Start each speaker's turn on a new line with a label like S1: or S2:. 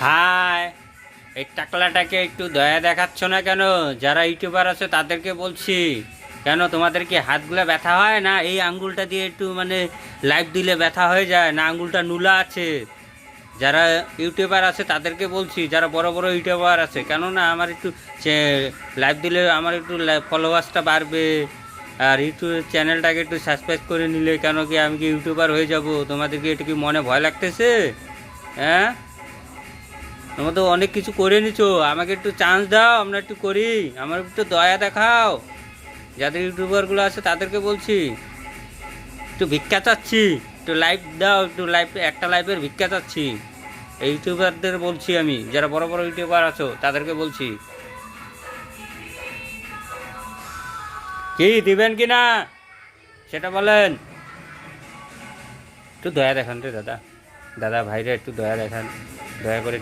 S1: High, এই টাকলাটাকে একটু দয়া দেখাচ্ছ না কেন? যারা ইউটিউবার আছে তাদেরকে বলছি, কেন তোমাদের কি হাতগুলো ব্যথা হয় না? এই আঙ্গুলটা দিয়ে একটু মানে লাইভ দিলে ব্যথা হয়ে যায় না? আঙ্গুলটা নুলা আছে। যারা ইউটিউবার আছে তাদেরকে বলছি, যারা বড় বড় ইউটিউবার আছে, কেননা আমার একটু লাইভ দিলে আমার একটু ফলোয়ার্সটা বাড়বে। আর ইউটিউব চ্যানেলটাকে একটু সাবস্ক্রাইব করে নিলে, কেন কি আমি কি ইউটিউবার হয়ে যাব? তোমাদেরকে এটা কি মনে ভয় লাগতেছে? হ্যাঁ, তোমরা তো অনেক কিছু করে নিছো, আমাকে একটু চান্স দাও, আমরা একটু করি। আমার একটু দয়া দেখাও। যাদের ইউটিউবারগুলো আছে তাদেরকে বলছি, একটু ভিক্ষা চাচ্ছি, একটু লাইভ দাও, একটু লাইভ, একটা লাইভের ভিক্ষা চাচ্ছি। এই ইউটিউবারদের বলছি, আমি যারা বড় বড় ইউটিউবার আছো তাদেরকে বলছি। কি দিবেন কি না সেটা বলেন। একটু দয়া দেখান রে দাদা, দাদা ভাইরা একটু দয়া দেখান, দয়া করে।